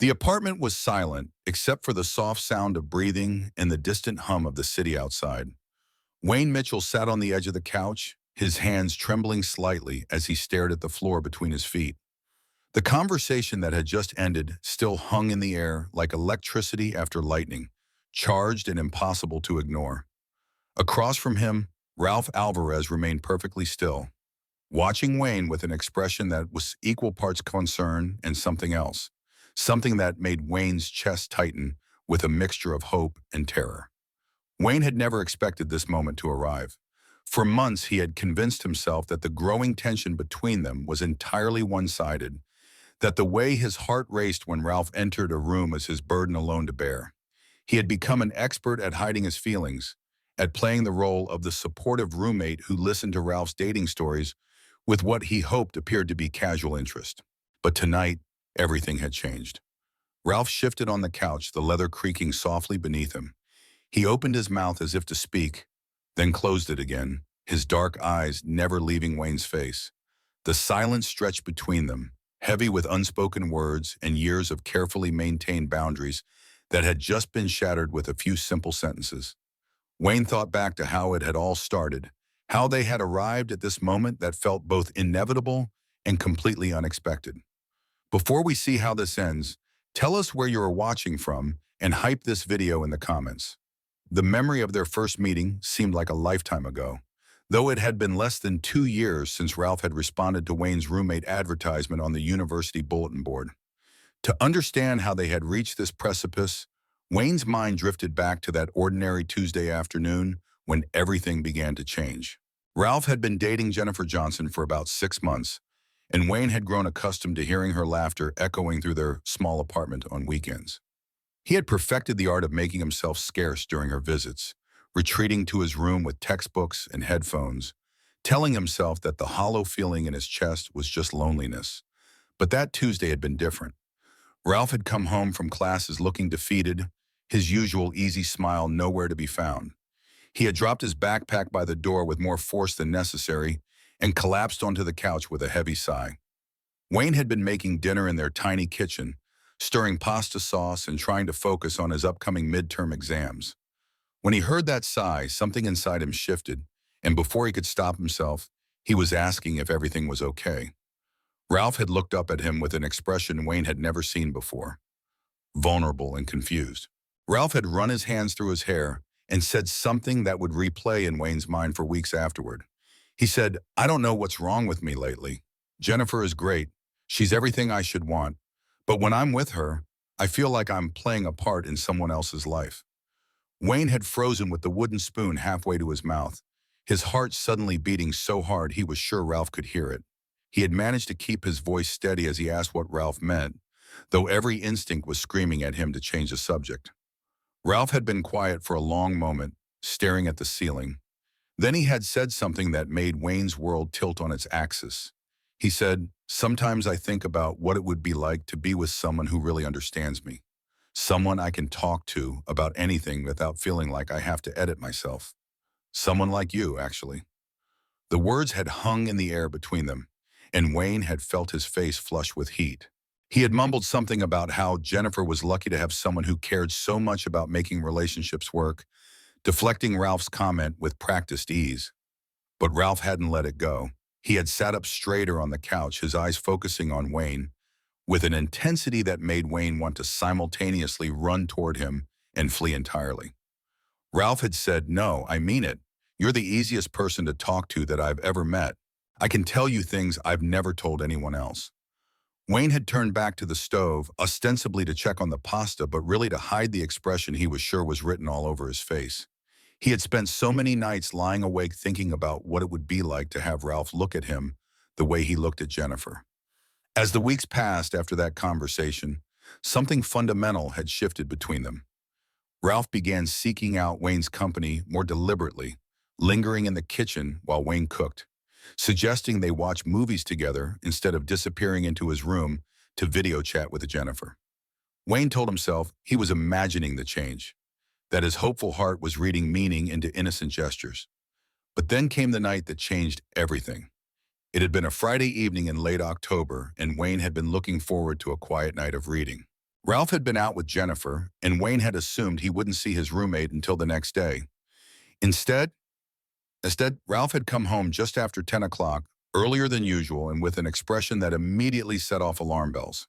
The apartment was silent, except for the soft sound of breathing and the distant hum of the city outside. Wayne Mitchell sat on the edge of the couch, his hands trembling slightly as he stared at the floor between his feet. The conversation that had just ended still hung in the air like electricity after lightning, charged and impossible to ignore. Across from him, Ralph Alvarez remained perfectly still, watching Wayne with an expression that was equal parts concern and something else, something that made Wayne's chest tighten with a mixture of hope and terror. Wayne had never expected this moment to arrive. For months, he had convinced himself that the growing tension between them was entirely one-sided, that the way his heart raced when Ralph entered a room was his burden alone to bear. He had become an expert at hiding his feelings, at playing the role of the supportive roommate who listened to Ralph's dating stories with what he hoped appeared to be casual interest. But tonight, everything had changed. Ralph shifted on the couch, the leather creaking softly beneath him. He opened his mouth as if to speak, then closed it again, his dark eyes never leaving Wayne's face. The silence stretched between them, heavy with unspoken words and years of carefully maintained boundaries that had just been shattered with a few simple sentences. Wayne thought back to how it had all started, how they had arrived at this moment that felt both inevitable and completely unexpected. Before we see how this ends, tell us where you are watching from and hype this video in the comments. The memory of their first meeting seemed like a lifetime ago, though it had been less than 2 years since Ralph had responded to Wayne's roommate advertisement on the university bulletin board. To understand how they had reached this precipice, Wayne's mind drifted back to that ordinary Tuesday afternoon when everything began to change. Ralph had been dating Jennifer Johnson for about 6 months, and Wayne had grown accustomed to hearing her laughter echoing through their small apartment on weekends. He had perfected the art of making himself scarce during her visits, retreating to his room with textbooks and headphones, telling himself that the hollow feeling in his chest was just loneliness. But that Tuesday had been different. Ralph had come home from classes looking defeated, his usual easy smile nowhere to be found. He had dropped his backpack by the door with more force than necessary and collapsed onto the couch with a heavy sigh. Wayne had been making dinner in their tiny kitchen, stirring pasta sauce and trying to focus on his upcoming midterm exams. When he heard that sigh, something inside him shifted, and before he could stop himself, he was asking if everything was okay. Ralph had looked up at him with an expression Wayne had never seen before, vulnerable and confused. Ralph had run his hands through his hair and said something that would replay in Wayne's mind for weeks afterward. He said, "I don't know what's wrong with me lately. Jennifer is great. She's everything I should want. But when I'm with her, I feel like I'm playing a part in someone else's life." Wayne had frozen with the wooden spoon halfway to his mouth, his heart suddenly beating so hard he was sure Ralph could hear it. He had managed to keep his voice steady as he asked what Ralph meant, though every instinct was screaming at him to change the subject. Ralph had been quiet for a long moment, staring at the ceiling. Then he had said something that made Wayne's world tilt on its axis. He said, "Sometimes I think about what it would be like to be with someone who really understands me. Someone I can talk to about anything without feeling like I have to edit myself. Someone like you, actually." The words had hung in the air between them, and Wayne had felt his face flush with heat. He had mumbled something about how Jennifer was lucky to have someone who cared so much about making relationships work, deflecting Ralph's comment with practiced ease. But Ralph hadn't let it go. He had sat up straighter on the couch, his eyes focusing on Wayne, with an intensity that made Wayne want to simultaneously run toward him and flee entirely. Ralph had said, "No, I mean it. You're the easiest person to talk to that I've ever met. I can tell you things I've never told anyone else." Wayne had turned back to the stove, ostensibly to check on the pasta, but really to hide the expression he was sure was written all over his face. He had spent so many nights lying awake thinking about what it would be like to have Ralph look at him the way he looked at Jennifer. As the weeks passed after that conversation, something fundamental had shifted between them. Ralph began seeking out Wayne's company more deliberately, lingering in the kitchen while Wayne cooked, suggesting they watch movies together instead of disappearing into his room to video chat with Jennifer. Wayne told himself he was imagining the change, that his hopeful heart was reading meaning into innocent gestures. But then came the night that changed everything. It had been a Friday evening in late October, and Wayne had been looking forward to a quiet night of reading. Ralph had been out with Jennifer, and Wayne had assumed he wouldn't see his roommate until the next day. Instead, Ralph had come home just after 10 o'clock, earlier than usual and with an expression that immediately set off alarm bells.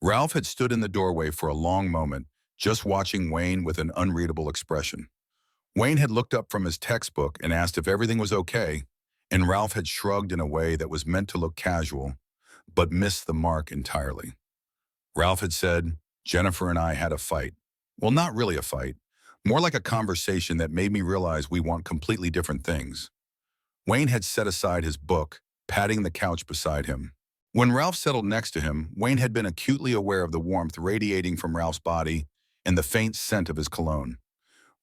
Ralph had stood in the doorway for a long moment, just watching Wayne with an unreadable expression. Wayne had looked up from his textbook and asked if everything was okay, and Ralph had shrugged in a way that was meant to look casual, but missed the mark entirely. Ralph had said, "Jennifer and I had a fight." Well, not really a fight, more like a conversation that made me realize we want completely different things. Wayne had set aside his book, patting the couch beside him. When Ralph settled next to him, Wayne had been acutely aware of the warmth radiating from Ralph's body and the faint scent of his cologne.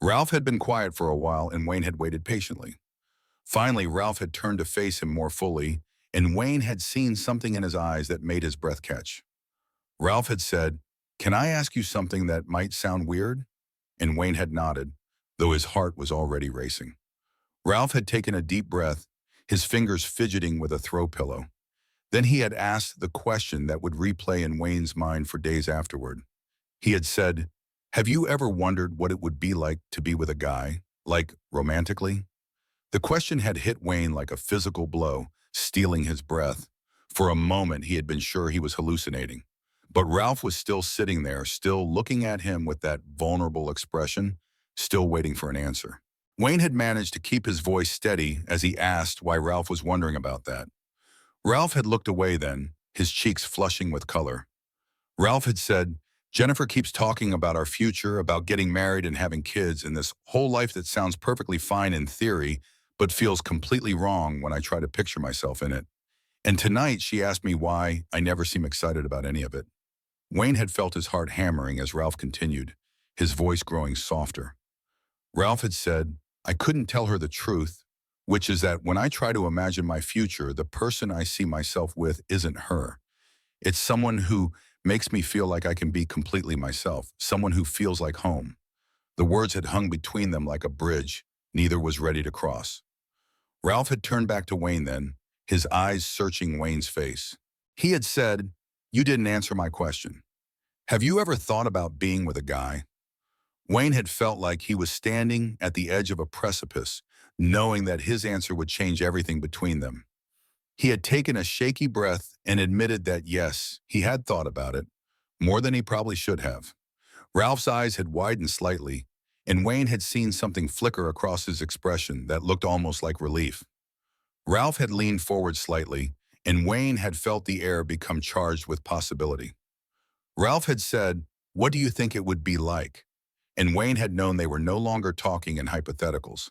Ralph had been quiet for a while and Wayne had waited patiently. Finally, Ralph had turned to face him more fully, and Wayne had seen something in his eyes that made his breath catch. Ralph had said, "Can I ask you something that might sound weird?" And Wayne had nodded, though his heart was already racing. Ralph had taken a deep breath, his fingers fidgeting with a throw pillow. Then he had asked the question that would replay in Wayne's mind for days afterward. He had said, "Have you ever wondered what it would be like to be with a guy, like romantically?" The question had hit Wayne like a physical blow, stealing his breath. For a moment, he had been sure he was hallucinating. But Ralph was still sitting there, still looking at him with that vulnerable expression, still waiting for an answer. Wayne had managed to keep his voice steady as he asked why Ralph was wondering about that. Ralph had looked away then, his cheeks flushing with color. Ralph had said, "Jennifer keeps talking about our future, about getting married and having kids, and this whole life that sounds perfectly fine in theory, but feels completely wrong when I try to picture myself in it. And tonight she asked me why I never seem excited about any of it." Wayne had felt his heart hammering as Ralph continued, his voice growing softer. Ralph had said, "I couldn't tell her the truth, which is that when I try to imagine my future, the person I see myself with isn't her. It's someone who makes me feel like I can be completely myself, someone who feels like home." The words had hung between them like a bridge neither was ready to cross. Ralph had turned back to Wayne then, his eyes searching Wayne's face. He had said, "You didn't answer my question. Have you ever thought about being with a guy?" Wayne had felt like he was standing at the edge of a precipice, knowing that his answer would change everything between them. He had taken a shaky breath and admitted that yes, he had thought about it, more than he probably should have. Ralph's eyes had widened slightly, and Wayne had seen something flicker across his expression that looked almost like relief. Ralph had leaned forward slightly, and Wayne had felt the air become charged with possibility. Ralph had said, "What do you think it would be like?" And Wayne had known they were no longer talking in hypotheticals.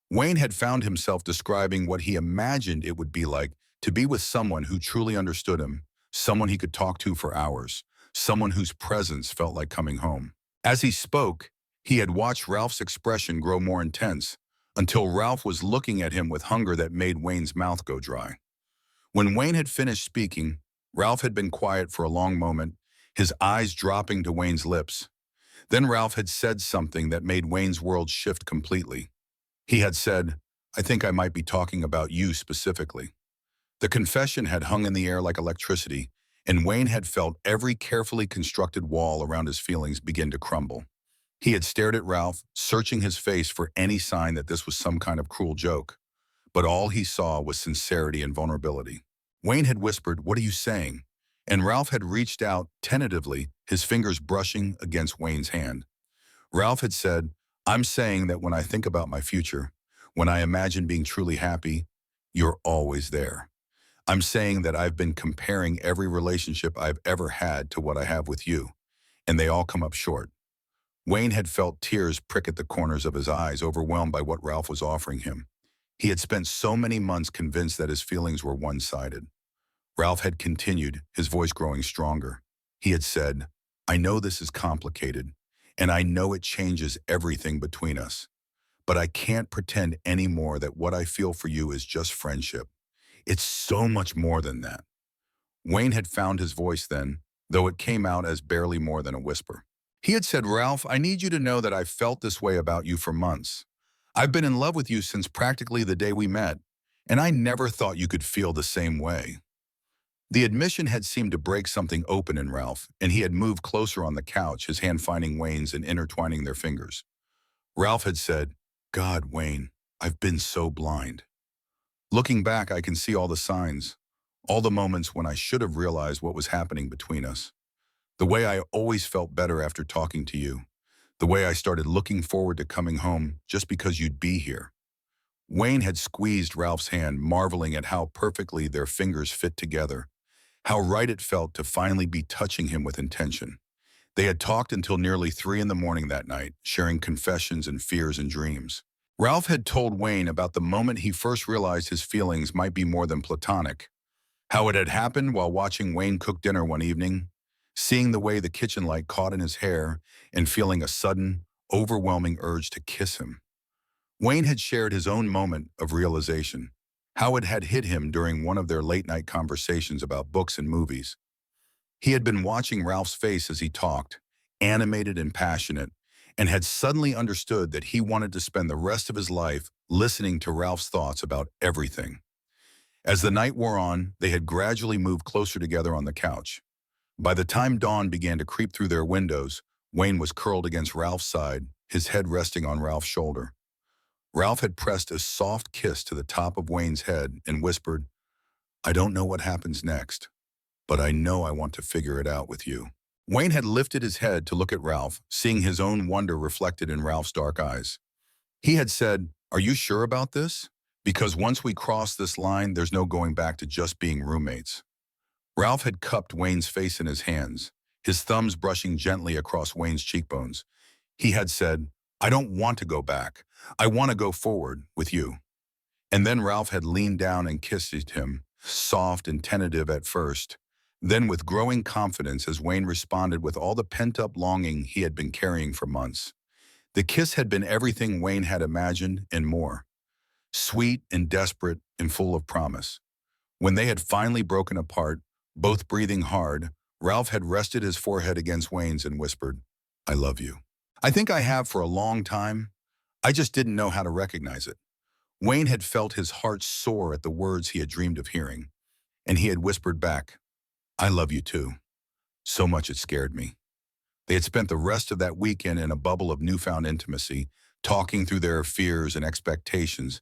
Wayne had found himself describing what he imagined it would be like to be with someone who truly understood him, someone he could talk to for hours, someone whose presence felt like coming home. As he spoke, he had watched Ralph's expression grow more intense, until Ralph was looking at him with hunger that made Wayne's mouth go dry. When Wayne had finished speaking, Ralph had been quiet for a long moment, his eyes dropping to Wayne's lips. Then Ralph had said something that made Wayne's world shift completely. He had said, "I think I might be talking about you specifically." The confession had hung in the air like electricity, and Wayne had felt every carefully constructed wall around his feelings begin to crumble. He had stared at Ralph, searching his face for any sign that this was some kind of cruel joke. But all he saw was sincerity and vulnerability. Wayne had whispered, "What are you saying?" And Ralph had reached out tentatively, his fingers brushing against Wayne's hand. Ralph had said, "I'm saying that when I think about my future, when I imagine being truly happy, you're always there. I'm saying that I've been comparing every relationship I've ever had to what I have with you, and they all come up short." Wayne had felt tears prick at the corners of his eyes, overwhelmed by what Ralph was offering him. He had spent so many months convinced that his feelings were one-sided. Ralph had continued, his voice growing stronger. He had said, "I know this is complicated, and I know it changes everything between us. But I can't pretend anymore that what I feel for you is just friendship. It's so much more than that." Wayne had found his voice then, though it came out as barely more than a whisper. He had said, "Ralph, I need you to know that I've felt this way about you for months. I've been in love with you since practically the day we met, and I never thought you could feel the same way." The admission had seemed to break something open in Ralph, and he had moved closer on the couch, his hand finding Wayne's and intertwining their fingers. Ralph had said, "God, Wayne, I've been so blind. Looking back, I can see all the signs, all the moments when I should have realized what was happening between us. The way I always felt better after talking to you. The way I started looking forward to coming home just because you'd be here." Wayne had squeezed Ralph's hand, marveling at how perfectly their fingers fit together, how right it felt to finally be touching him with intention. They had talked until nearly 3 in the morning that night, sharing confessions and fears and dreams. Ralph had told Wayne about the moment he first realized his feelings might be more than platonic, how it had happened while watching Wayne cook dinner one evening, seeing the way the kitchen light caught in his hair and feeling a sudden, overwhelming urge to kiss him. Wayne had shared his own moment of realization, how it had hit him during one of their late-night conversations about books and movies. He had been watching Ralph's face as he talked, animated and passionate, and had suddenly understood that he wanted to spend the rest of his life listening to Ralph's thoughts about everything. As the night wore on, they had gradually moved closer together on the couch. By the time dawn began to creep through their windows, Wayne was curled against Ralph's side, his head resting on Ralph's shoulder. Ralph had pressed a soft kiss to the top of Wayne's head and whispered, "I don't know what happens next, but I know I want to figure it out with you." Wayne had lifted his head to look at Ralph, seeing his own wonder reflected in Ralph's dark eyes. He had said, "Are you sure about this? Because once we cross this line, there's no going back to just being roommates." Ralph had cupped Wayne's face in his hands, his thumbs brushing gently across Wayne's cheekbones. He had said, "I don't want to go back. I want to go forward with you." And then Ralph had leaned down and kissed him, soft and tentative at first, then with growing confidence as Wayne responded with all the pent-up longing he had been carrying for months. The kiss had been everything Wayne had imagined and more, sweet and desperate and full of promise. When they had finally broken apart, both breathing hard, Ralph had rested his forehead against Wayne's and whispered, "I love you. I think I have for a long time. I just didn't know how to recognize it." Wayne had felt his heart soar at the words he had dreamed of hearing, and he had whispered back, "I love you too. So much it scared me." They had spent the rest of that weekend in a bubble of newfound intimacy, talking through their fears and expectations,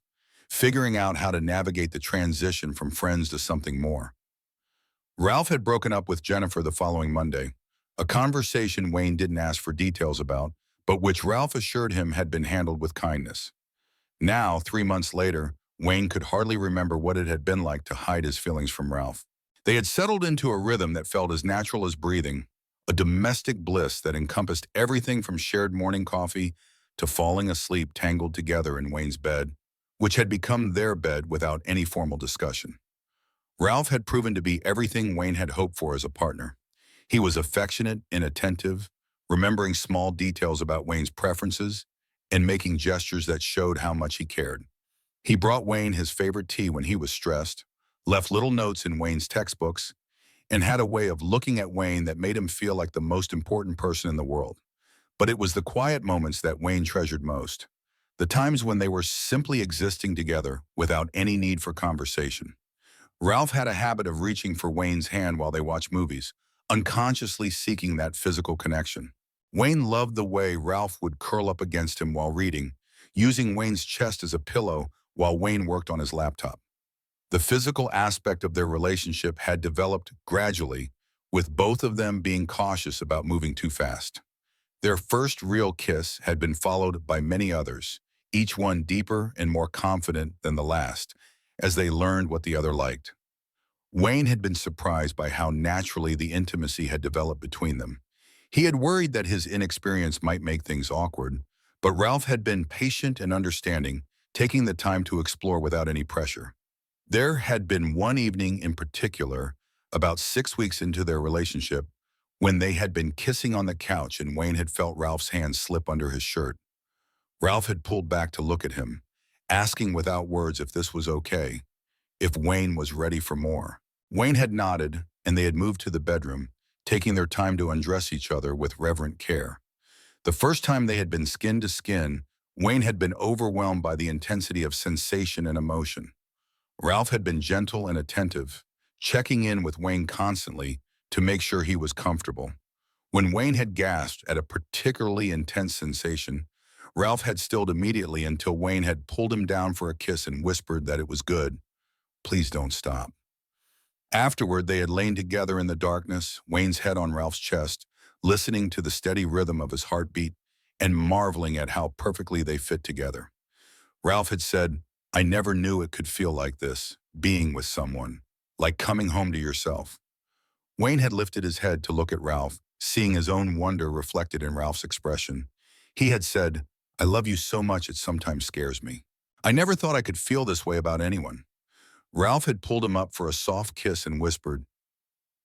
figuring out how to navigate the transition from friends to something more. Ralph had broken up with Jennifer the following Monday, a conversation Wayne didn't ask for details about, but which Ralph assured him had been handled with kindness. Now, 3 months later, Wayne could hardly remember what it had been like to hide his feelings from Ralph. They had settled into a rhythm that felt as natural as breathing, a domestic bliss that encompassed everything from shared morning coffee to falling asleep tangled together in Wayne's bed, which had become their bed without any formal discussion. Ralph had proven to be everything Wayne had hoped for as a partner. He was affectionate and attentive, remembering small details about Wayne's preferences and making gestures that showed how much he cared. He brought Wayne his favorite tea when he was stressed, left little notes in Wayne's textbooks, and had a way of looking at Wayne that made him feel like the most important person in the world. But it was the quiet moments that Wayne treasured most, the times when they were simply existing together without any need for conversation. Ralph had a habit of reaching for Wayne's hand while they watched movies, unconsciously seeking that physical connection. Wayne loved the way Ralph would curl up against him while reading, using Wayne's chest as a pillow while Wayne worked on his laptop. The physical aspect of their relationship had developed gradually, with both of them being cautious about moving too fast. Their first real kiss had been followed by many others, each one deeper and more confident than the last, as they learned what the other liked. Wayne had been surprised by how naturally the intimacy had developed between them. He had worried that his inexperience might make things awkward, but Ralph had been patient and understanding, taking the time to explore without any pressure. There had been one evening in particular, about 6 weeks into their relationship, when they had been kissing on the couch and Wayne had felt Ralph's hand slip under his shirt. Ralph had pulled back to look at him, asking without words if this was okay, if Wayne was ready for more. Wayne had nodded, and they had moved to the bedroom, taking their time to undress each other with reverent care. The first time they had been skin to skin, Wayne had been overwhelmed by the intensity of sensation and emotion. Ralph had been gentle and attentive, checking in with Wayne constantly to make sure he was comfortable. When Wayne had gasped at a particularly intense sensation, Ralph had stilled immediately until Wayne had pulled him down for a kiss and whispered that it was good. Please don't stop. Afterward, they had lain together in the darkness, Wayne's head on Ralph's chest, listening to the steady rhythm of his heartbeat and marveling at how perfectly they fit together. Ralph had said, I never knew it could feel like this, being with someone, like coming home to yourself. Wayne had lifted his head to look at Ralph, seeing his own wonder reflected in Ralph's expression. He had said, I love you so much it sometimes scares me. I never thought I could feel this way about anyone. Ralph had pulled him up for a soft kiss and whispered,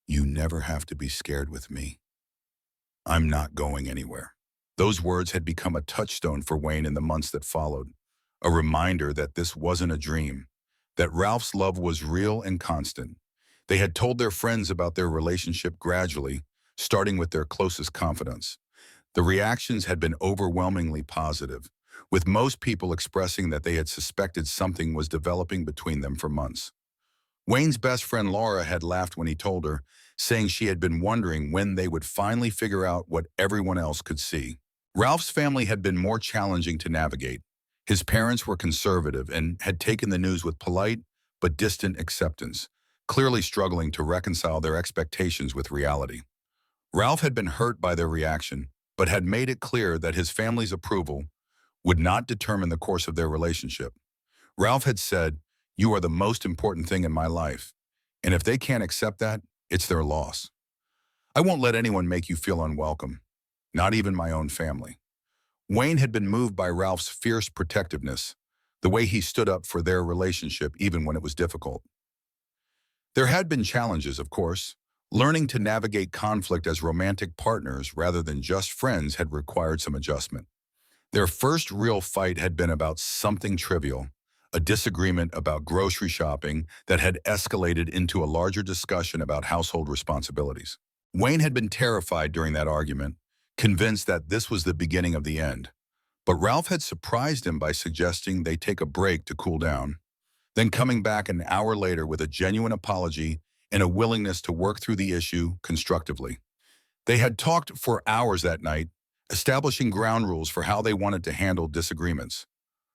You never have to be scared with me. I'm not going anywhere. Those words had become a touchstone for Wayne in the months that followed, a reminder that this wasn't a dream, that Ralph's love was real and constant. They had told their friends about their relationship gradually, starting with their closest confidants. The reactions had been overwhelmingly positive, with most people expressing that they had suspected something was developing between them for months. Wayne's best friend Laura had laughed when he told her, saying she had been wondering when they would finally figure out what everyone else could see. Ralph's family had been more challenging to navigate. His parents were conservative and had taken the news with polite but distant acceptance, clearly struggling to reconcile their expectations with reality. Ralph had been hurt by their reaction, but had made it clear that his family's approval would not determine the course of their relationship. Ralph had said, You are the most important thing in my life, and if they can't accept that, it's their loss. I won't let anyone make you feel unwelcome, not even my own family. Wayne had been moved by Ralph's fierce protectiveness, the way he stood up for their relationship even when it was difficult. There had been challenges, of course. Learning to navigate conflict as romantic partners rather than just friends had required some adjustment. Their first real fight had been about something trivial, a disagreement about grocery shopping that had escalated into a larger discussion about household responsibilities. Wayne had been terrified during that argument, convinced that this was the beginning of the end. But Ralph had surprised him by suggesting they take a break to cool down, then coming back an hour later with a genuine apology and a willingness to work through the issue constructively. They had talked for hours that night, establishing ground rules for how they wanted to handle disagreements.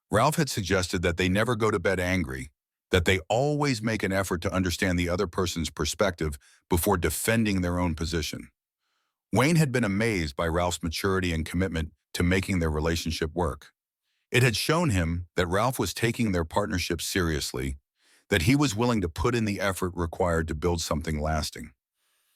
Ralph had suggested that they never go to bed angry, that they always make an effort to understand the other person's perspective before defending their own position. Wayne had been amazed by Ralph's maturity and commitment to making their relationship work. It had shown him that Ralph was taking their partnership seriously, that he was willing to put in the effort required to build something lasting.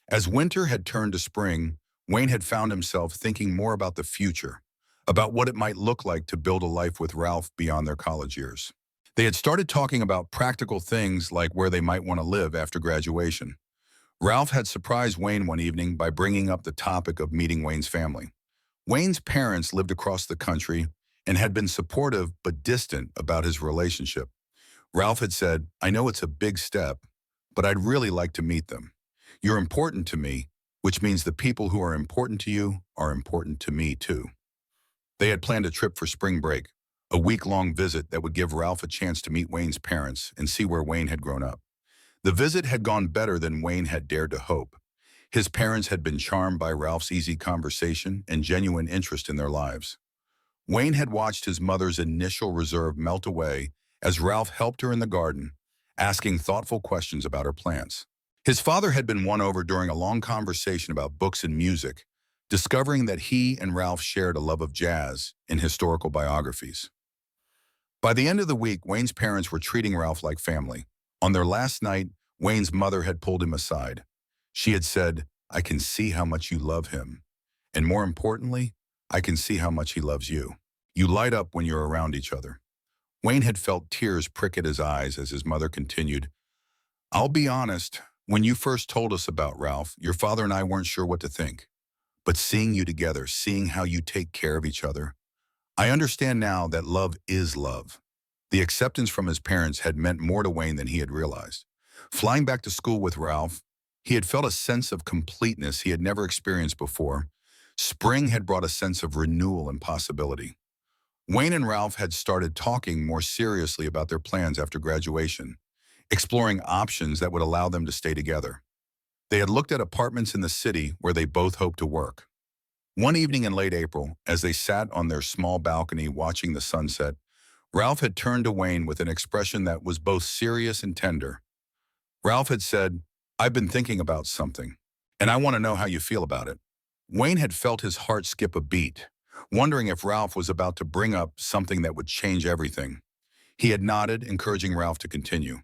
As winter had turned to spring, Wayne had found himself thinking more about the future, about what it might look like to build a life with Ralph beyond their college years. They had started talking about practical things like where they might want to live after graduation. Ralph had surprised Wayne one evening by bringing up the topic of meeting Wayne's family. Wayne's parents lived across the country and had been supportive but distant about his relationship. Ralph had said, I know it's a big step, but I'd really like to meet them. You're important to me, which means the people who are important to you are important to me too. They had planned a trip for spring break, a week-long visit that would give Ralph a chance to meet Wayne's parents and see where Wayne had grown up. The visit had gone better than Wayne had dared to hope. His parents had been charmed by Ralph's easy conversation and genuine interest in their lives. Wayne had watched his mother's initial reserve melt away as Ralph helped her in the garden, asking thoughtful questions about her plants. His father had been won over during a long conversation about books and music, discovering that he and Ralph shared a love of jazz and historical biographies. By the end of the week, Wayne's parents were treating Ralph like family. On their last night, Wayne's mother had pulled him aside. She had said, I can see how much you love him. And more importantly, I can see how much he loves you. You light up when you're around each other. Wayne had felt tears prick at his eyes as his mother continued, I'll be honest, when you first told us about Ralph, your father and I weren't sure what to think. But seeing you together, seeing how you take care of each other, I understand now that love is love. The acceptance from his parents had meant more to Wayne than he had realized. Flying back to school with Ralph, he had felt a sense of completeness he had never experienced before. Spring had brought a sense of renewal and possibility. Wayne and Ralph had started talking more seriously about their plans after graduation, exploring options that would allow them to stay together. They had looked at apartments in the city where they both hoped to work. One evening in late April, as they sat on their small balcony watching the sunset, Ralph had turned to Wayne with an expression that was both serious and tender. Ralph had said, "I've been thinking about something, and I want to know how you feel about it." Wayne had felt his heart skip a beat, wondering if Ralph was about to bring up something that would change everything. He had nodded, encouraging Ralph to continue.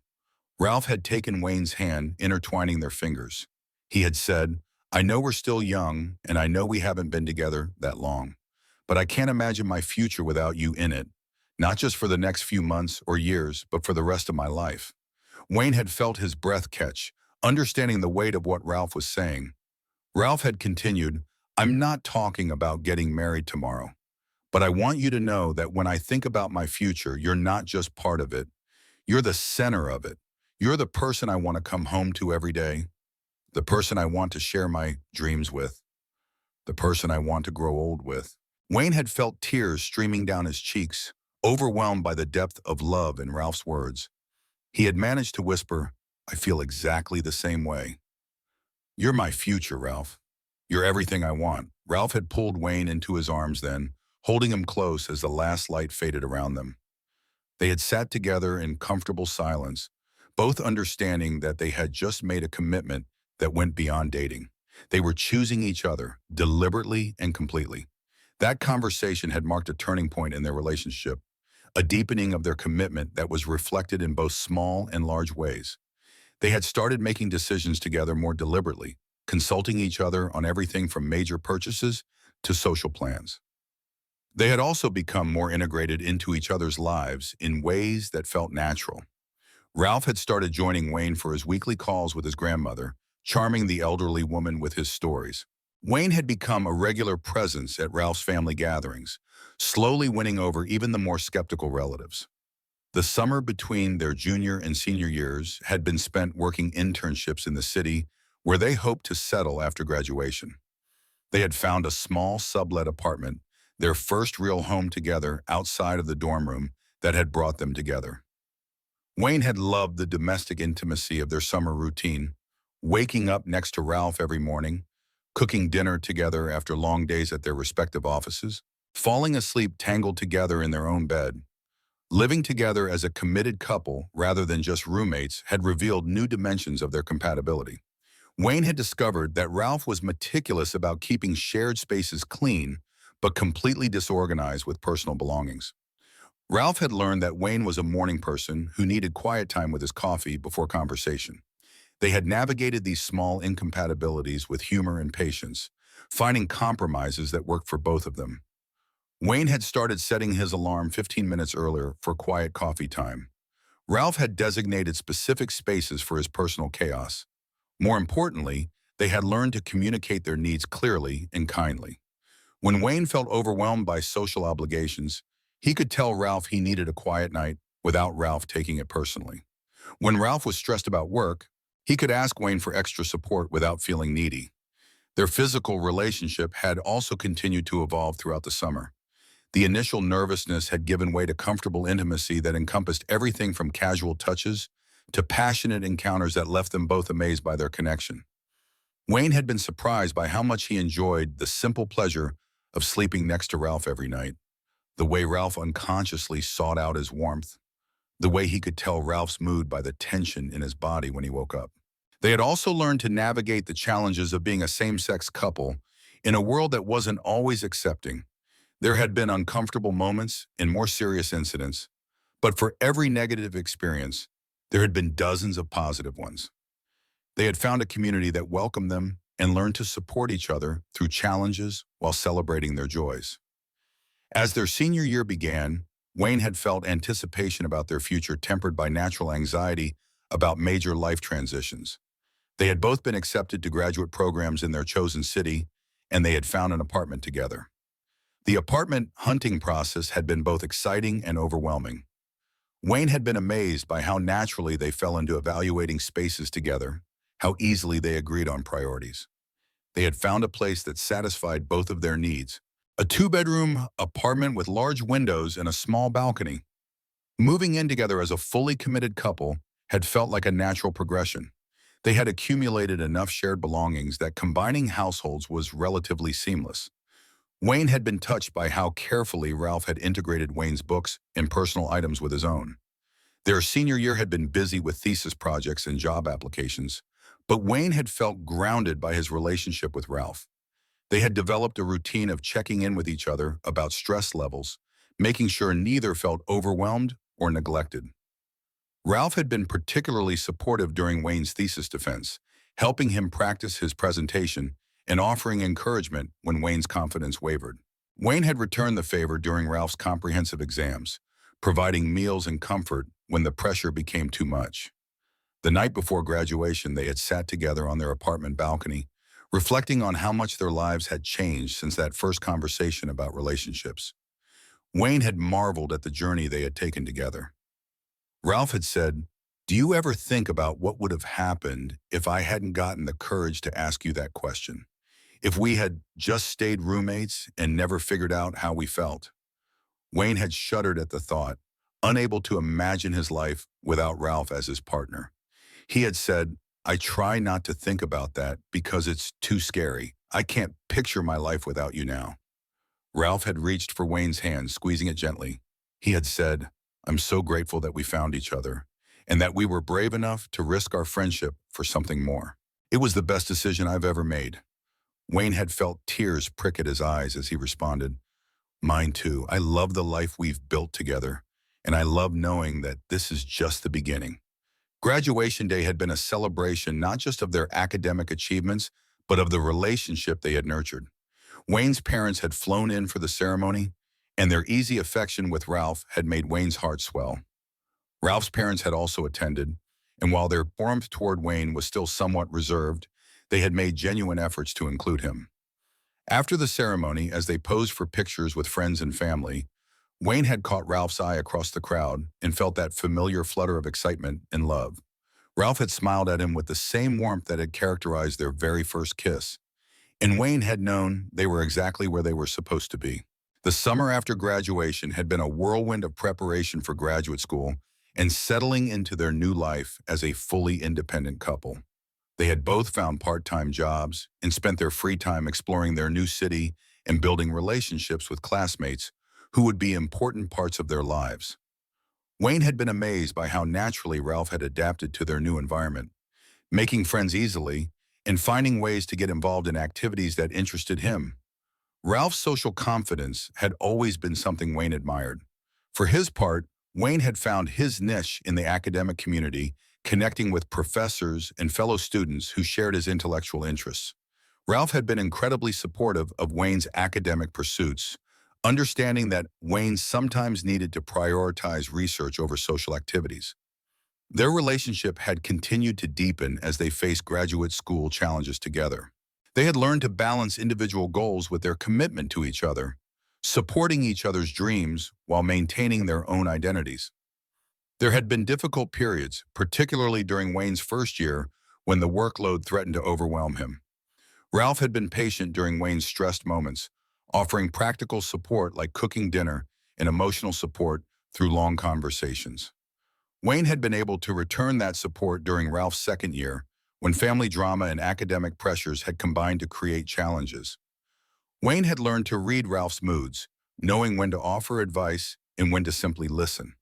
Ralph had taken Wayne's hand, intertwining their fingers. He had said, "I know we're still young, and I know we haven't been together that long, but I can't imagine my future without you in it, not just for the next few months or years, but for the rest of my life." Wayne had felt his breath catch, understanding the weight of what Ralph was saying. Ralph had continued, "I'm not talking about getting married tomorrow, but I want you to know that when I think about my future, you're not just part of it. You're the center of it. You're the person I want to come home to every day, the person I want to share my dreams with, the person I want to grow old with." Wayne had felt tears streaming down his cheeks, overwhelmed by the depth of love in Ralph's words. He had managed to whisper, "I feel exactly the same way. You're my future, Ralph. You're everything I want." Ralph had pulled Wayne into his arms then, holding him close as the last light faded around them. They had sat together in comfortable silence, both understanding that they had just made a commitment that went beyond dating. They were choosing each other, deliberately and completely. That conversation had marked a turning point in their relationship, a deepening of their commitment that was reflected in both small and large ways. They had started making decisions together more deliberately, consulting each other on everything from major purchases to social plans. They had also become more integrated into each other's lives in ways that felt natural. Ralph had started joining Wayne for his weekly calls with his grandmother, charming the elderly woman with his stories. Wayne had become a regular presence at Ralph's family gatherings, slowly winning over even the more skeptical relatives. The summer between their junior and senior years had been spent working internships in the city where they hoped to settle after graduation. They had found a small sublet apartment, their first real home together outside of the dorm room that had brought them together. Wayne had loved the domestic intimacy of their summer routine, waking up next to Ralph every morning, cooking dinner together after long days at their respective offices, falling asleep tangled together in their own bed. Living together as a committed couple rather than just roommates had revealed new dimensions of their compatibility. Wayne had discovered that Ralph was meticulous about keeping shared spaces clean, but completely disorganized with personal belongings. Ralph had learned that Wayne was a morning person who needed quiet time with his coffee before conversation. They had navigated these small incompatibilities with humor and patience, finding compromises that worked for both of them. Wayne had started setting his alarm 15 minutes earlier for quiet coffee time. Ralph had designated specific spaces for his personal chaos. More importantly, they had learned to communicate their needs clearly and kindly. When Wayne felt overwhelmed by social obligations, he could tell Ralph he needed a quiet night without Ralph taking it personally. When Ralph was stressed about work, he could ask Wayne for extra support without feeling needy. Their physical relationship had also continued to evolve throughout the summer. The initial nervousness had given way to comfortable intimacy that encompassed everything from casual touches to passionate encounters that left them both amazed by their connection. Wayne had been surprised by how much he enjoyed the simple pleasure of sleeping next to Ralph every night, the way Ralph unconsciously sought out his warmth, the way he could tell Ralph's mood by the tension in his body when he woke up. They had also learned to navigate the challenges of being a same-sex couple in a world that wasn't always accepting. There had been uncomfortable moments and more serious incidents, but for every negative experience, there had been dozens of positive ones. They had found a community that welcomed them and learned to support each other through challenges while celebrating their joys. As their senior year began, Wayne had felt anticipation about their future tempered by natural anxiety about major life transitions. They had both been accepted to graduate programs in their chosen city, and they had found an apartment together. The apartment hunting process had been both exciting and overwhelming. Wayne had been amazed by how naturally they fell into evaluating spaces together, how easily they agreed on priorities. They had found a place that satisfied both of their needs, a two-bedroom apartment with large windows and a small balcony. Moving in together as a fully committed couple had felt like a natural progression. They had accumulated enough shared belongings that combining households was relatively seamless. Wayne had been touched by how carefully Ralph had integrated Wayne's books and personal items with his own. Their senior year had been busy with thesis projects and job applications, but Wayne had felt grounded by his relationship with Ralph. They had developed a routine of checking in with each other about stress levels, making sure neither felt overwhelmed or neglected. Ralph had been particularly supportive during Wayne's thesis defense, helping him practice his presentation and offering encouragement when Wayne's confidence wavered. Wayne had returned the favor during Ralph's comprehensive exams, providing meals and comfort when the pressure became too much. The night before graduation, they had sat together on their apartment balcony, reflecting on how much their lives had changed since that first conversation about relationships. Wayne had marveled at the journey they had taken together. Ralph had said, "Do you ever think about what would have happened if I hadn't gotten the courage to ask you that question? If we had just stayed roommates and never figured out how we felt?" Wayne had shuddered at the thought, unable to imagine his life without Ralph as his partner. He had said, "I try not to think about that because it's too scary. I can't picture my life without you now." Ralph had reached for Wayne's hand, squeezing it gently. He had said, "I'm so grateful that we found each other and that we were brave enough to risk our friendship for something more. It was the best decision I've ever made." Wayne had felt tears prick at his eyes as he responded, "Mine too. I love the life we've built together, and I love knowing that this is just the beginning." Graduation day had been a celebration not just of their academic achievements, but of the relationship they had nurtured. Wayne's parents had flown in for the ceremony, and their easy affection with Ralph had made Wayne's heart swell. Ralph's parents had also attended, and while their warmth toward Wayne was still somewhat reserved, they had made genuine efforts to include him. After the ceremony, as they posed for pictures with friends and family, Wayne had caught Ralph's eye across the crowd and felt that familiar flutter of excitement and love. Ralph had smiled at him with the same warmth that had characterized their very first kiss, and Wayne had known they were exactly where they were supposed to be. The summer after graduation had been a whirlwind of preparation for graduate school and settling into their new life as a fully independent couple. They had both found part-time jobs and spent their free time exploring their new city and building relationships with classmates who would be important parts of their lives. Wayne had been amazed by how naturally Ralph had adapted to their new environment, making friends easily and finding ways to get involved in activities that interested him. Ralph's social confidence had always been something Wayne admired. For his part, Wayne had found his niche in the academic community, connecting with professors and fellow students who shared his intellectual interests. Ralph had been incredibly supportive of Wayne's academic pursuits, understanding that Wayne sometimes needed to prioritize research over social activities. Their relationship had continued to deepen as they faced graduate school challenges together. They had learned to balance individual goals with their commitment to each other, supporting each other's dreams while maintaining their own identities. There had been difficult periods, particularly during Wayne's first year when the workload threatened to overwhelm him. Ralph had been patient during Wayne's stressed moments, offering practical support like cooking dinner and emotional support through long conversations. Wayne had been able to return that support during Ralph's second year, when family drama and academic pressures had combined to create challenges. Wayne had learned to read Ralph's moods, knowing when to offer advice and when to simply listen.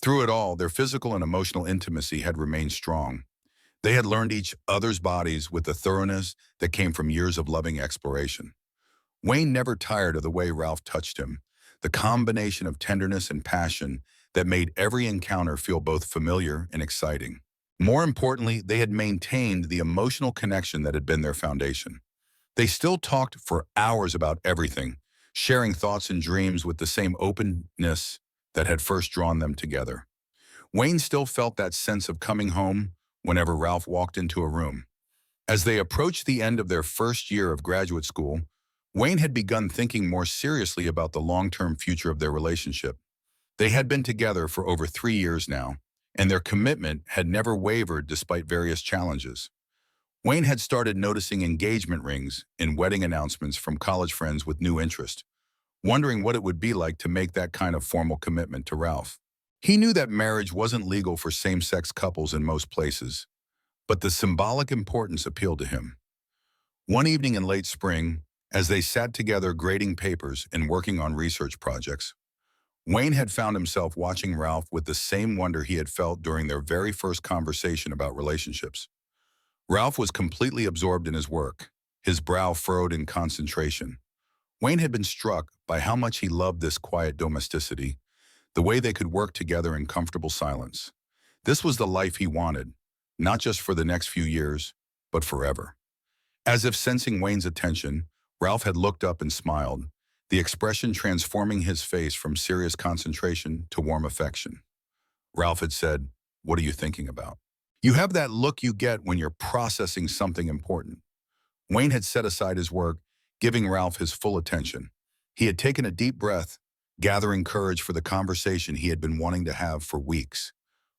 Through it all, their physical and emotional intimacy had remained strong. They had learned each other's bodies with the thoroughness that came from years of loving exploration. Wayne never tired of the way Ralph touched him, the combination of tenderness and passion that made every encounter feel both familiar and exciting. More importantly, they had maintained the emotional connection that had been their foundation. They still talked for hours about everything, sharing thoughts and dreams with the same openness that had first drawn them together. Wayne still felt that sense of coming home whenever Ralph walked into a room. As they approached the end of their first year of graduate school, Wayne had begun thinking more seriously about the long-term future of their relationship. They had been together for over 3 years now, and their commitment had never wavered despite various challenges. Wayne had started noticing engagement rings and wedding announcements from college friends with new interest, wondering what it would be like to make that kind of formal commitment to Ralph. He knew that marriage wasn't legal for same-sex couples in most places, but the symbolic importance appealed to him. One evening in late spring, as they sat together grading papers and working on research projects, Wayne had found himself watching Ralph with the same wonder he had felt during their very first conversation about relationships. Ralph was completely absorbed in his work, his brow furrowed in concentration. Wayne had been struck by how much he loved this quiet domesticity, the way they could work together in comfortable silence. This was the life he wanted, not just for the next few years, but forever. As if sensing Wayne's attention, Ralph had looked up and smiled, the expression transforming his face from serious concentration to warm affection. Ralph had said, "What are you thinking about?" You have that look you get when you're processing something important. Wayne had set aside his work, giving Ralph his full attention. He had taken a deep breath, gathering courage for the conversation he had been wanting to have for weeks.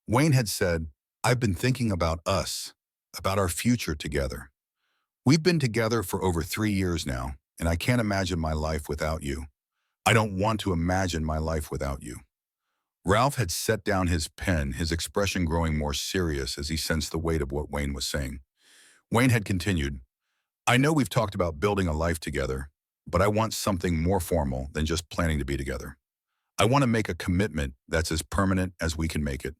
Wayne had said, "I've been thinking about us, about our future together. We've been together for over 3 years now, and I can't imagine my life without you. I don't want to imagine my life without you." Ralph had set down his pen, his expression growing more serious as he sensed the weight of what Wayne was saying. Wayne had continued, "I know we've talked about building a life together, but I want something more formal than just planning to be together. I want to make a commitment that's as permanent as we can make it."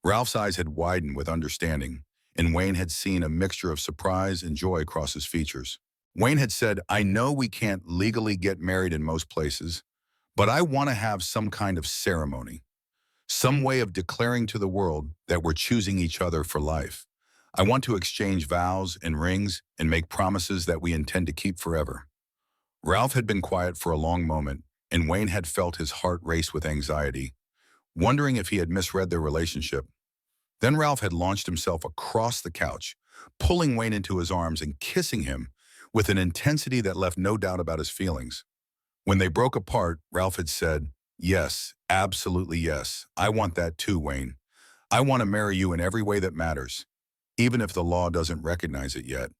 Ralph's eyes had widened with understanding, and Wayne had seen a mixture of surprise and joy across his features. Wayne had said, "I know we can't legally get married in most places, but I want to have some kind of ceremony, some way of declaring to the world that we're choosing each other for life. I want to exchange vows and rings and make promises that we intend to keep forever." Ralph had been quiet for a long moment, and Wayne had felt his heart race with anxiety, wondering if he had misread their relationship. Then Ralph had launched himself across the couch, pulling Wayne into his arms and kissing him with an intensity that left no doubt about his feelings. When they broke apart, Ralph had said, "Yes, absolutely yes. I want that too, Wayne. I want to marry you in every way that matters, even if the law doesn't recognize it yet.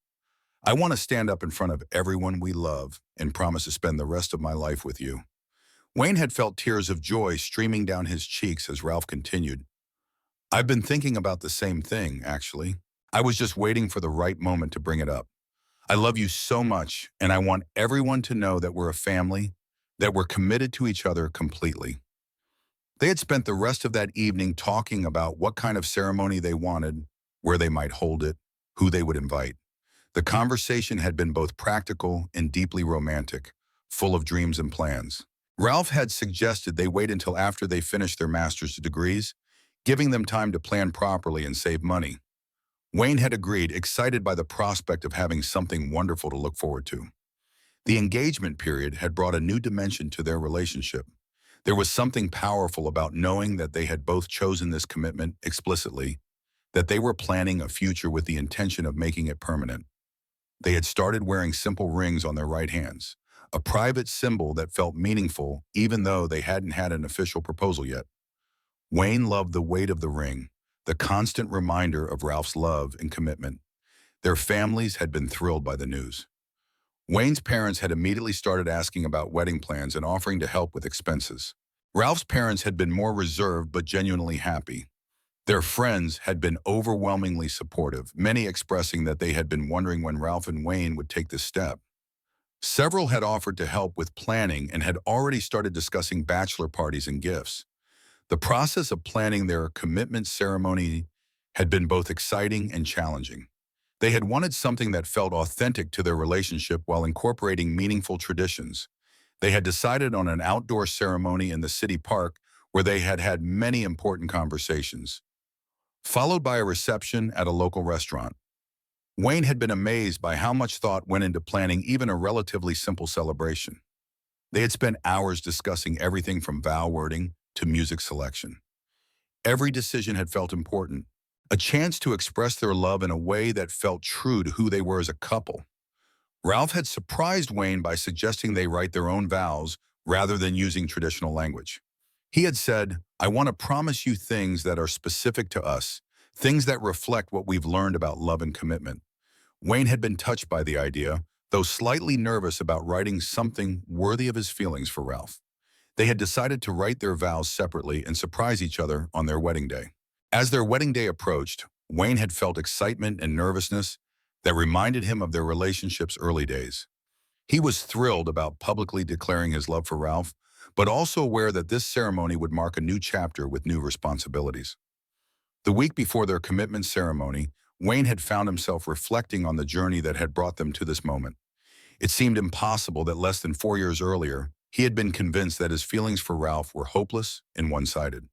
I want to stand up in front of everyone we love and promise to spend the rest of my life with you." Wayne had felt tears of joy streaming down his cheeks as Ralph continued, "I've been thinking about the same thing, actually. I was just waiting for the right moment to bring it up. I love you so much, and I want everyone to know that we're a family, that we're committed to each other completely." They had spent the rest of that evening talking about what kind of ceremony they wanted, where they might hold it, who they would invite. The conversation had been both practical and deeply romantic, full of dreams and plans. Ralph had suggested they wait until after they finished their master's degrees, giving them time to plan properly and save money. Wayne had agreed, excited by the prospect of having something wonderful to look forward to. The engagement period had brought a new dimension to their relationship. There was something powerful about knowing that they had both chosen this commitment explicitly, that they were planning a future with the intention of making it permanent. They had started wearing simple rings on their right hands, a private symbol that felt meaningful even though they hadn't had an official proposal yet. Wayne loved the weight of the ring, the constant reminder of Ralph's love and commitment. Their families had been thrilled by the news. Wayne's parents had immediately started asking about wedding plans and offering to help with expenses. Ralph's parents had been more reserved but genuinely happy. Their friends had been overwhelmingly supportive, many expressing that they had been wondering when Ralph and Wayne would take this step. Several had offered to help with planning and had already started discussing bachelor parties and gifts. The process of planning their commitment ceremony had been both exciting and challenging. They had wanted something that felt authentic to their relationship while incorporating meaningful traditions. They had decided on an outdoor ceremony in the city park where they had had many important conversations, followed by a reception at a local restaurant. Wayne had been amazed by how much thought went into planning even a relatively simple celebration. They had spent hours discussing everything from vow wording to music selection. Every decision had felt important, a chance to express their love in a way that felt true to who they were as a couple. Ralph had surprised Wayne by suggesting they write their own vows rather than using traditional language. He had said, "I want to promise you things that are specific to us, things that reflect what we've learned about love and commitment." Wayne had been touched by the idea, though slightly nervous about writing something worthy of his feelings for Ralph. They had decided to write their vows separately and surprise each other on their wedding day. As their wedding day approached, Wayne had felt excitement and nervousness that reminded him of their relationship's early days. He was thrilled about publicly declaring his love for Ralph, but also aware that this ceremony would mark a new chapter with new responsibilities. The week before their commitment ceremony, Wayne had found himself reflecting on the journey that had brought them to this moment. It seemed impossible that less than 4 years earlier, he had been convinced that his feelings for Ralph were hopeless and one-sided.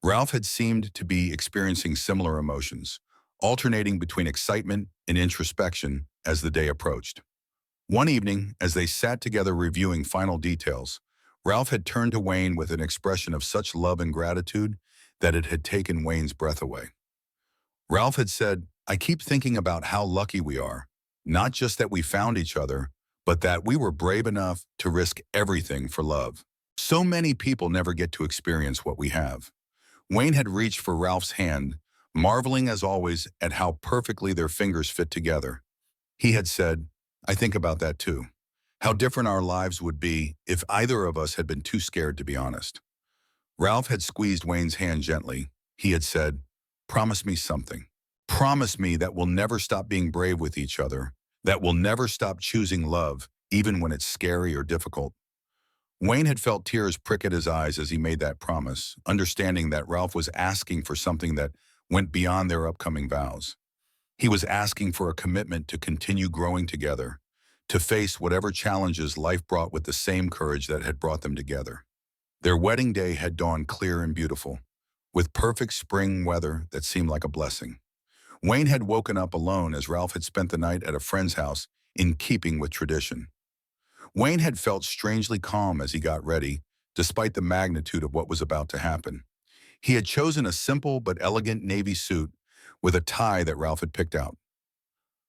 Ralph had seemed to be experiencing similar emotions, alternating between excitement and introspection as the day approached. One evening, as they sat together reviewing final details, Ralph had turned to Wayne with an expression of such love and gratitude that it had taken Wayne's breath away. Ralph had said, "I keep thinking about how lucky we are, not just that we found each other, but that we were brave enough to risk everything for love. So many people never get to experience what we have." Wayne had reached for Ralph's hand, marveling as always at how perfectly their fingers fit together. He had said, "I think about that too. How different our lives would be if either of us had been too scared to be honest." Ralph had squeezed Wayne's hand gently. He had said, "Promise me something. Promise me that we'll never stop being brave with each other, that we'll never stop choosing love, even when it's scary or difficult." Wayne had felt tears prick at his eyes as he made that promise, understanding that Ralph was asking for something that went beyond their upcoming vows. He was asking for a commitment to continue growing together, to face whatever challenges life brought with the same courage that had brought them together. Their wedding day had dawned clear and beautiful, with perfect spring weather that seemed like a blessing. Wayne had woken up alone as Ralph had spent the night at a friend's house, in keeping with tradition. Wayne had felt strangely calm as he got ready, despite the magnitude of what was about to happen. He had chosen a simple but elegant navy suit with a tie that Ralph had picked out.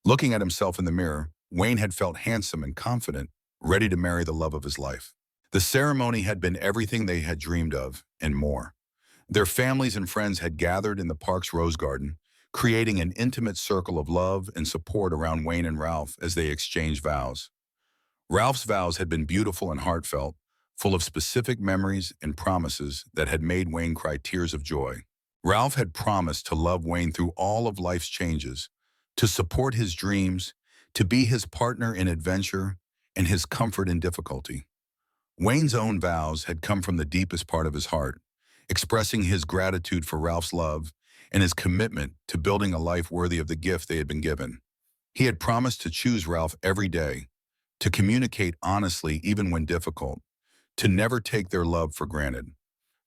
Looking at himself in the mirror, Wayne had felt handsome and confident, ready to marry the love of his life. The ceremony had been everything they had dreamed of, and more. Their families and friends had gathered in the park's rose garden, creating an intimate circle of love and support around Wayne and Ralph as they exchanged vows. Ralph's vows had been beautiful and heartfelt, full of specific memories and promises that had made Wayne cry tears of joy. Ralph had promised to love Wayne through all of life's changes, to support his dreams, to be his partner in adventure, and his comfort in difficulty. Wayne's own vows had come from the deepest part of his heart, expressing his gratitude for Ralph's love and his commitment to building a life worthy of the gift they had been given. He had promised to choose Ralph every day, to communicate honestly even when difficult, to never take their love for granted.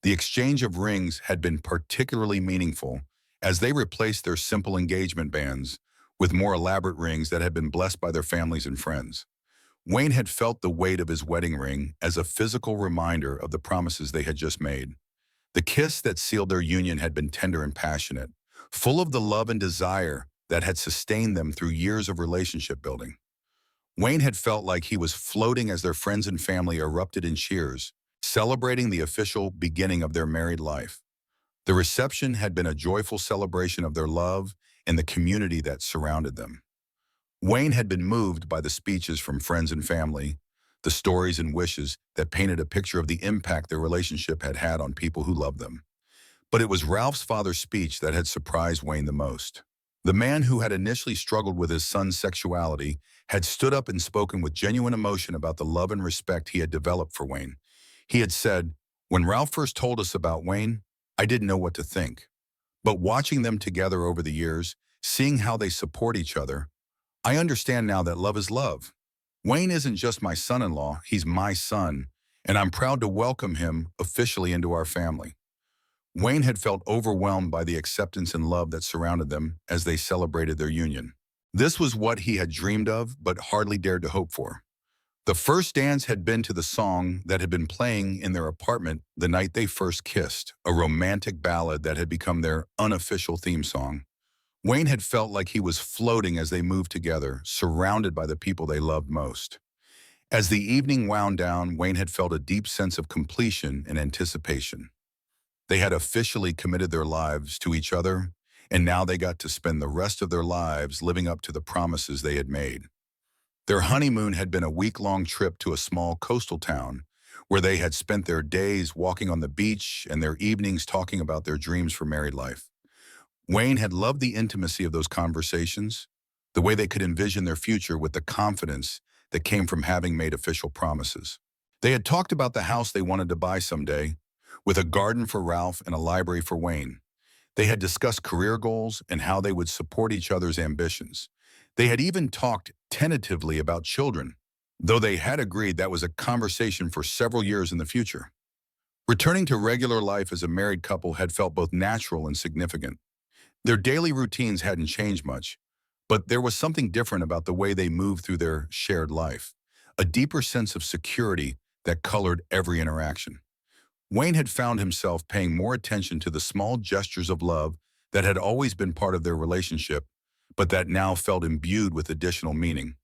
The exchange of rings had been particularly meaningful as they replaced their simple engagement bands with more elaborate rings that had been blessed by their families and friends. Wayne had felt the weight of his wedding ring as a physical reminder of the promises they had just made. The kiss that sealed their union had been tender and passionate, full of the love and desire that had sustained them through years of relationship building. Wayne had felt like he was floating as their friends and family erupted in cheers, celebrating the official beginning of their married life. The reception had been a joyful celebration of their love and the community that surrounded them. Wayne had been moved by the speeches from friends and family, the stories and wishes that painted a picture of the impact their relationship had had on people who loved them. But it was Ralph's father's speech that had surprised Wayne the most. The man who had initially struggled with his son's sexuality had stood up and spoken with genuine emotion about the love and respect he had developed for Wayne. He had said, "When Ralph first told us about Wayne, I didn't know what to think. But watching them together over the years, seeing how they support each other, I understand now that love is love. Wayne isn't just my son-in-law, he's my son, and I'm proud to welcome him officially into our family." Wayne had felt overwhelmed by the acceptance and love that surrounded them as they celebrated their union. This was what he had dreamed of, but hardly dared to hope for. The first dance had been to the song that had been playing in their apartment the night they first kissed, a romantic ballad that had become their unofficial theme song. Wayne had felt like he was floating as they moved together, surrounded by the people they loved most. As the evening wound down, Wayne had felt a deep sense of completion and anticipation. They had officially committed their lives to each other, and now they got to spend the rest of their lives living up to the promises they had made. Their honeymoon had been a week-long trip to a small coastal town, where they had spent their days walking on the beach and their evenings talking about their dreams for married life. Wayne had loved the intimacy of those conversations, the way they could envision their future with the confidence that came from having made official promises. They had talked about the house they wanted to buy someday, with a garden for Ralph and a library for Wayne. They had discussed career goals and how they would support each other's ambitions. They had even talked tentatively about children, though they had agreed that was a conversation for several years in the future. Returning to regular life as a married couple had felt both natural and significant. Their daily routines hadn't changed much, but there was something different about the way they moved through their shared life, a deeper sense of security that colored every interaction. Wayne had found himself paying more attention to the small gestures of love that had always been part of their relationship, but that now felt imbued with additional meaning.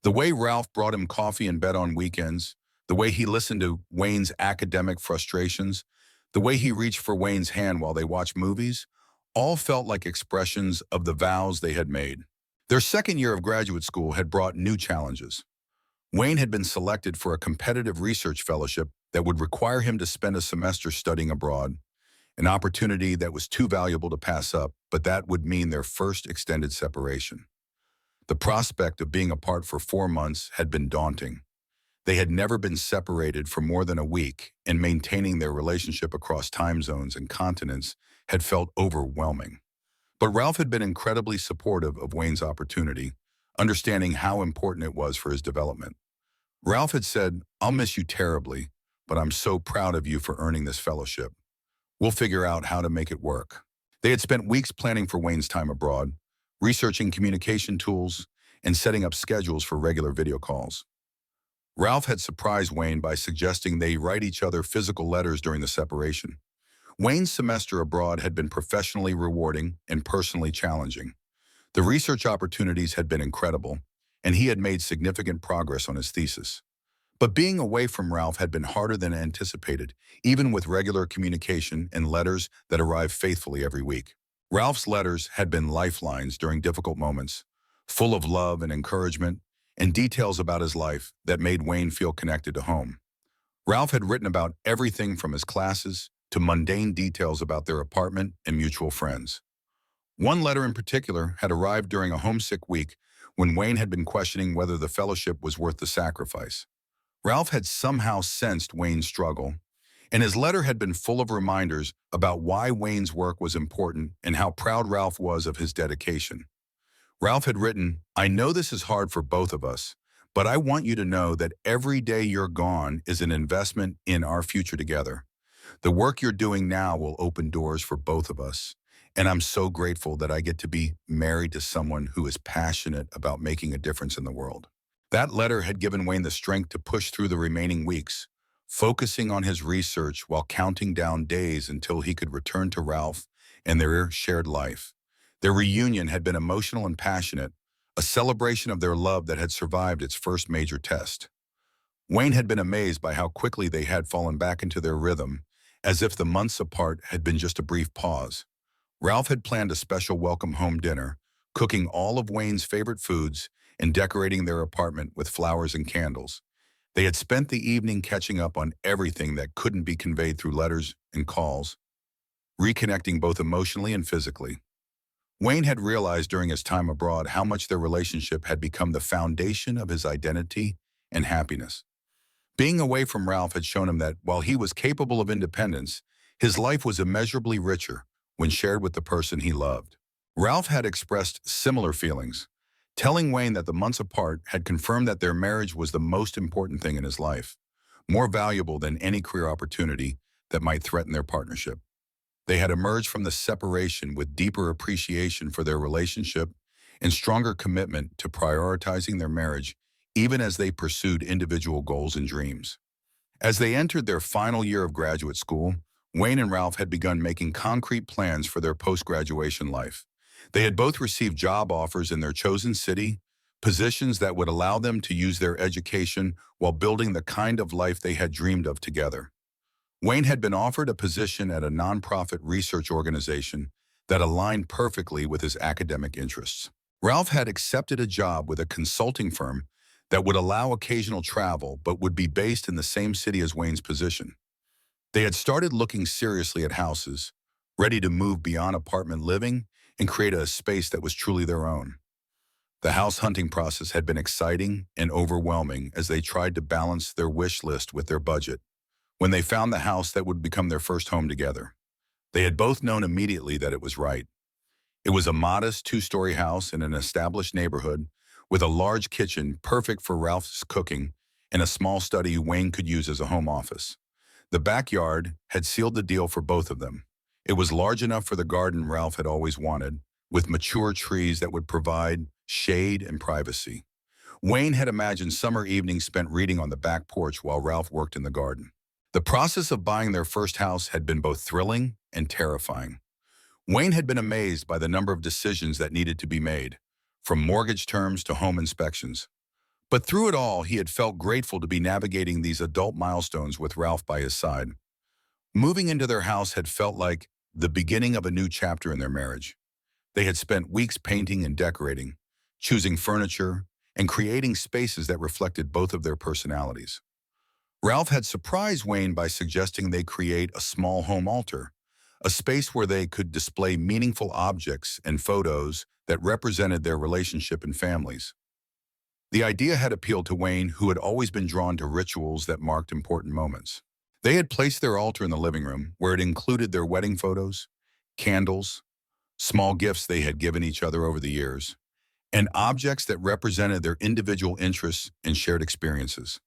The way Ralph brought him coffee in bed on weekends, the way he listened to Wayne's academic frustrations, the way he reached for Wayne's hand while they watched movies, all felt like expressions of the vows they had made. Their second year of graduate school had brought new challenges. Wayne had been selected for a competitive research fellowship that would require him to spend a semester studying abroad, an opportunity that was too valuable to pass up, but that would mean their first extended separation. The prospect of being apart for 4 months had been daunting. They had never been separated for more than a week, and maintaining their relationship across time zones and continents had felt overwhelming. But Ralph had been incredibly supportive of Wayne's opportunity, understanding how important it was for his development. Ralph had said, "I'll miss you terribly, but I'm so proud of you for earning this fellowship. We'll figure out how to make it work." They had spent weeks planning for Wayne's time abroad, researching communication tools, and setting up schedules for regular video calls. Ralph had surprised Wayne by suggesting they write each other physical letters during the separation. Wayne's semester abroad had been professionally rewarding and personally challenging. The research opportunities had been incredible, and he had made significant progress on his thesis. But being away from Ralph had been harder than anticipated, even with regular communication and letters that arrived faithfully every week. Ralph's letters had been lifelines during difficult moments, full of love and encouragement, and details about his life that made Wayne feel connected to home. Ralph had written about everything from his classes to mundane details about their apartment and mutual friends. One letter in particular had arrived during a homesick week when Wayne had been questioning whether the fellowship was worth the sacrifice. Ralph had somehow sensed Wayne's struggle, and his letter had been full of reminders about why Wayne's work was important and how proud Ralph was of his dedication. Ralph had written, "I know this is hard for both of us, but I want you to know that every day you're gone is an investment in our future together. The work you're doing now will open doors for both of us, and I'm so grateful that I get to be married to someone who is passionate about making a difference in the world." That letter had given Wayne the strength to push through the remaining weeks, focusing on his research while counting down days until he could return to Ralph and their shared life. Their reunion had been emotional and passionate, a celebration of their love that had survived its first major test. Wayne had been amazed by how quickly they had fallen back into their rhythm, as if the months apart had been just a brief pause. Ralph had planned a special welcome home dinner, cooking all of Wayne's favorite foods and decorating their apartment with flowers and candles. They had spent the evening catching up on everything that couldn't be conveyed through letters and calls, reconnecting both emotionally and physically. Wayne had realized during his time abroad how much their relationship had become the foundation of his identity and happiness. Being away from Ralph had shown him that while he was capable of independence, his life was immeasurably richer when shared with the person he loved. Ralph had expressed similar feelings, telling Wayne that the months apart had confirmed that their marriage was the most important thing in his life, more valuable than any career opportunity that might threaten their partnership. They had emerged from the separation with deeper appreciation for their relationship and stronger commitment to prioritizing their marriage, even as they pursued individual goals and dreams. As they entered their final year of graduate school, Wayne and Ralph had begun making concrete plans for their post-graduation life. They had both received job offers in their chosen city, positions that would allow them to use their education while building the kind of life they had dreamed of together. Wayne had been offered a position at a nonprofit research organization that aligned perfectly with his academic interests. Ralph had accepted a job with a consulting firm that would allow occasional travel but would be based in the same city as Wayne's position. They had started looking seriously at houses, ready to move beyond apartment living and create a space that was truly their own. The house hunting process had been exciting and overwhelming as they tried to balance their wish list with their budget. When they found the house that would become their first home together, they had both known immediately that it was right. It was a modest two-story house in an established neighborhood with a large kitchen perfect for Ralph's cooking and a small study Wayne could use as a home office. The backyard had sealed the deal for both of them. It was large enough for the garden Ralph had always wanted, with mature trees that would provide shade and privacy. Wayne had imagined summer evenings spent reading on the back porch while Ralph worked in the garden. The process of buying their first house had been both thrilling and terrifying. Wayne had been amazed by the number of decisions that needed to be made, from mortgage terms to home inspections. But through it all, he had felt grateful to be navigating these adult milestones with Ralph by his side. Moving into their house had felt like the beginning of a new chapter in their marriage. They had spent weeks painting and decorating, choosing furniture, and creating spaces that reflected both of their personalities. Ralph had surprised Wayne by suggesting they create a small home altar, a space where they could display meaningful objects and photos that represented their relationship and families. The idea had appealed to Wayne, who had always been drawn to rituals that marked important moments. They had placed their altar in the living room, where it included their wedding photos, candles, small gifts they had given each other over the years, and objects that represented their individual interests and shared experiences.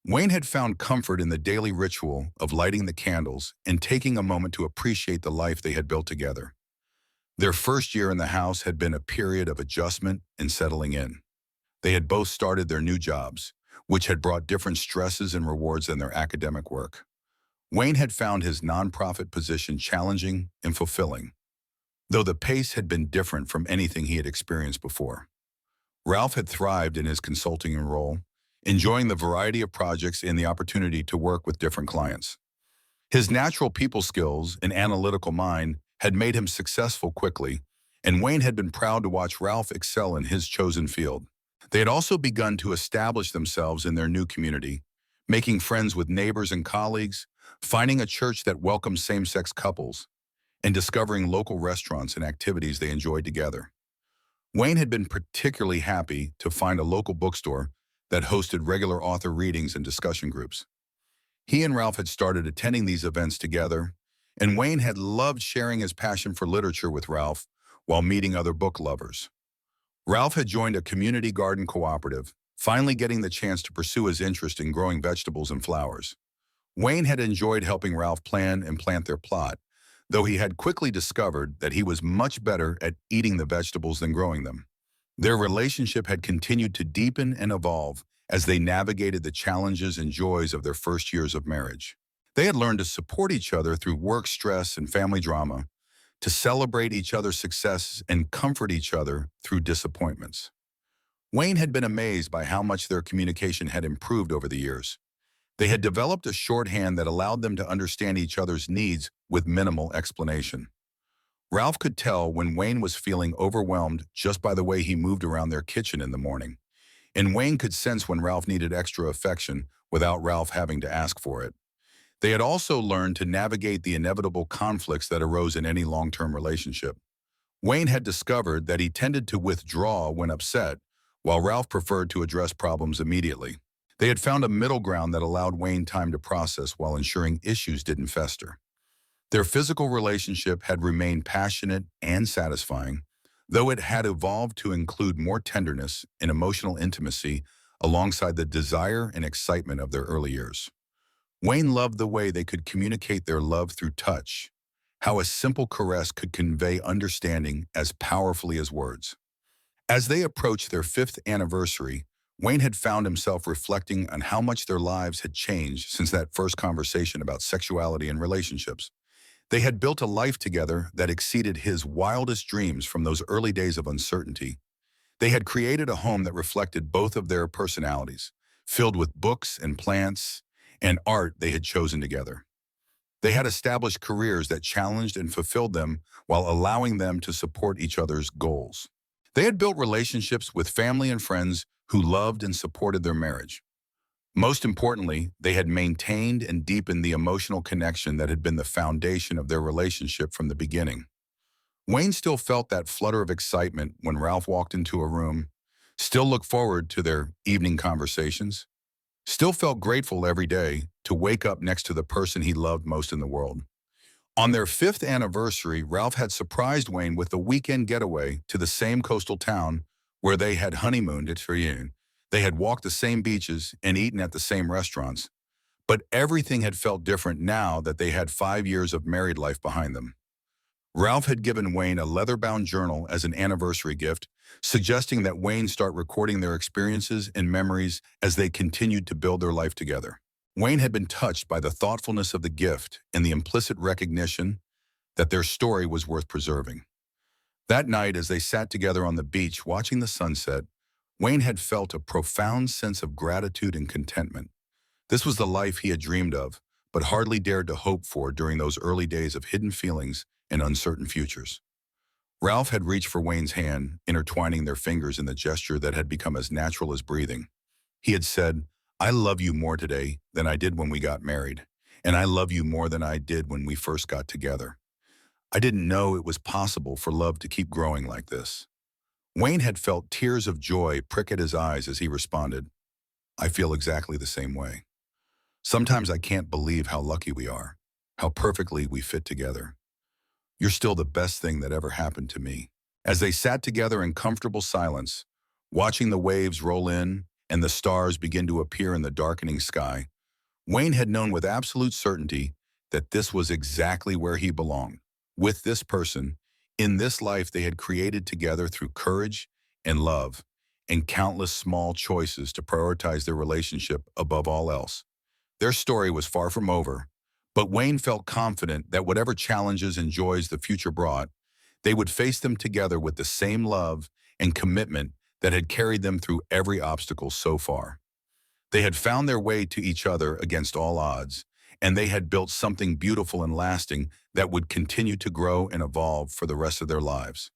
Wayne had found comfort in the daily ritual of lighting the candles and taking a moment to appreciate the life they had built together. Their first year in the house had been a period of adjustment and settling in. They had both started their new jobs, which had brought different stresses and rewards than their academic work. Wayne had found his nonprofit position challenging and fulfilling, though the pace had been different from anything he had experienced before. Ralph had thrived in his consulting role, enjoying the variety of projects and the opportunity to work with different clients. His natural people skills and analytical mind had made him successful quickly, and Wayne had been proud to watch Ralph excel in his chosen field. They had also begun to establish themselves in their new community, making friends with neighbors and colleagues, finding a church that welcomed same-sex couples, and discovering local restaurants and activities they enjoyed together. Wayne had been particularly happy to find a local bookstore that hosted regular author readings and discussion groups. He and Ralph had started attending these events together, and Wayne had loved sharing his passion for literature with Ralph while meeting other book lovers. Ralph had joined a community garden cooperative, finally getting the chance to pursue his interest in growing vegetables and flowers. Wayne had enjoyed helping Ralph plan and plant their plot, though he had quickly discovered that he was much better at eating the vegetables than growing them. Their relationship had continued to deepen and evolve as they navigated the challenges and joys of their first years of marriage. They had learned to support each other through work stress and family drama, to celebrate each other's successes and comfort each other through disappointments. Wayne had been amazed by how much their communication had improved over the years. They had developed a shorthand that allowed them to understand each other's needs with minimal explanation. Ralph could tell when Wayne was feeling overwhelmed just by the way he moved around their kitchen in the morning, and Wayne could sense when Ralph needed extra affection without Ralph having to ask for it. They had also learned to navigate the inevitable conflicts that arose in any long-term relationship. Wayne had discovered that he tended to withdraw when upset, while Ralph preferred to address problems immediately. They had found a middle ground that allowed Wayne time to process while ensuring issues didn't fester. Their physical relationship had remained passionate and satisfying, though it had evolved to include more tenderness and emotional intimacy alongside the desire and excitement of their early years. Wayne loved the way they could communicate their love through touch, how a simple caress could convey understanding as powerfully as words. As they approached their 5th anniversary, Wayne had found himself reflecting on how much their lives had changed since that first conversation about sexuality and relationships. They had built a life together that exceeded his wildest dreams from those early days of uncertainty. They had created a home that reflected both of their personalities, filled with books and plants and art they had chosen together. They had established careers that challenged and fulfilled them while allowing them to support each other's goals. They had built relationships with family and friends who loved and supported their marriage. Most importantly, they had maintained and deepened the emotional connection that had been the foundation of their relationship from the beginning. Wayne still felt that flutter of excitement when Ralph walked into a room, still looked forward to their evening conversations, still felt grateful every day to wake up next to the person he loved most in the world. On their fifth anniversary, Ralph had surprised Wayne with a weekend getaway to the same coastal town where they had honeymooned at Reunion. They had walked the same beaches and eaten at the same restaurants, but everything had felt different now that they had 5 years of married life behind them. Ralph had given Wayne a leather-bound journal as an anniversary gift, suggesting that Wayne start recording their experiences and memories as they continued to build their life together. Wayne had been touched by the thoughtfulness of the gift and the implicit recognition that their story was worth preserving. That night, as they sat together on the beach watching the sunset, Wayne had felt a profound sense of gratitude and contentment. This was the life he had dreamed of, but hardly dared to hope for during those early days of hidden feelings and uncertain futures. Ralph had reached for Wayne's hand, intertwining their fingers in the gesture that had become as natural as breathing. He had said, "I love you more today than I did when we got married, and I love you more than I did when we first got together. I didn't know it was possible for love to keep growing like this." Wayne had felt tears of joy prick at his eyes as he responded, "I feel exactly the same way. Sometimes I can't believe how lucky we are, how perfectly we fit together. You're still the best thing that ever happened to me." As they sat together in comfortable silence, watching the waves roll in and the stars begin to appear in the darkening sky, Wayne had known with absolute certainty that this was exactly where he belonged. With this person, in this life they had created together through courage and love and countless small choices to prioritize their relationship above all else. Their story was far from over, but Wayne felt confident that whatever challenges and joys the future brought, they would face them together with the same love and commitment that had carried them through every obstacle so far. They had found their way to each other against all odds, and they had built something beautiful and lasting that would continue to grow and evolve for the rest of their lives.